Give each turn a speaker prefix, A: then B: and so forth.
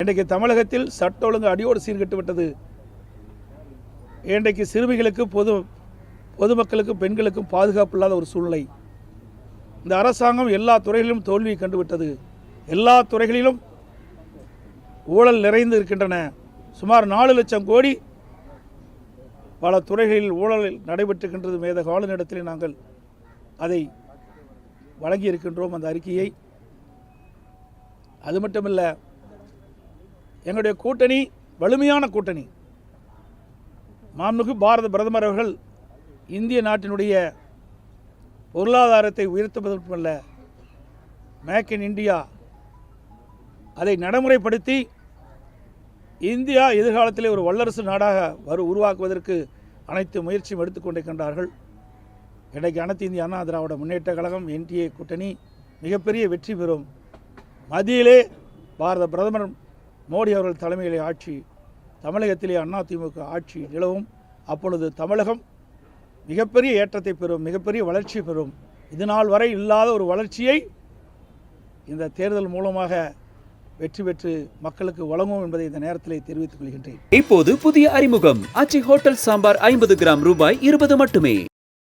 A: இன்றைக்கு தமிழகத்தில் சட்ட ஒழுங்கு அடியோடு சீர்கெட்டு விட்டது. இன்றைக்கு சிறுமிகளுக்கு பொதுமக்களுக்கு பெண்களுக்கும் பாதுகாப்பு இல்லாத ஒரு சூழ்நிலை. இந்த அரசாங்கம் எல்லா துறைகளிலும் தோல்வியை கண்டுவிட்டது. எல்லா துறைகளிலும் ஊழல் நிறைந்து இருக்கின்றன. சுமார் 4 லட்சம் கோடி பல துறைகளில் ஊழல் நடைபெற்றுகின்றது. மேதக ஆளுநரிடத்தில் நாங்கள் அதை வழங்கியிருக்கின்றோம் அந்த அறிக்கையை. அது மட்டுமல்ல, எங்களுடைய கூட்டணி வலிமையான கூட்டணி. மாண்புமிகு பாரத பிரதமர் அவர்கள் இந்திய நாட்டினுடைய பொருளாதாரத்தை உயர்த்துவது மட்டுமல்ல, மேக் இன் இந்தியா அதை நடைமுறைப்படுத்தி இந்தியா எதிர்காலத்திலே ஒரு வல்லரசு நாடாக உருவாக்குவதற்கு அனைத்து முயற்சியும் எடுத்துக்கொண்டிருக்கின்றார்கள். இன்றைக்கு அனைத்து இந்திய அண்ணா திராவிட முன்னேற்ற கழகம் என்டிஏ கூட்டணி மிகப்பெரிய வெற்றி பெறும். மத்தியிலே பாரத பிரதமர் மோடி அவர்கள் தலைமையிலே ஆட்சி, தமிழகத்திலே அதிமுக ஆட்சி நிலவும். அப்பொழுது தமிழகம் மிகப்பெரிய ஏற்றத்தை பெறும், மிகப்பெரிய வளர்ச்சி பெறும். இதுநாள் வரை இல்லாத ஒரு வளர்ச்சியை இந்த தேர்தல் மூலமாக வெற்றி பெற்று மக்களுக்கு வழங்கும் என்பதை இந்த நேரத்தில் தெரிவித்துக் கொள்கின்றேன்.
B: இப்போது புதிய அறிமுகம் ஆச்சி ஹோட்டல் சாம்பார் 50 கிராம் ரூபாய் 20 மட்டுமே.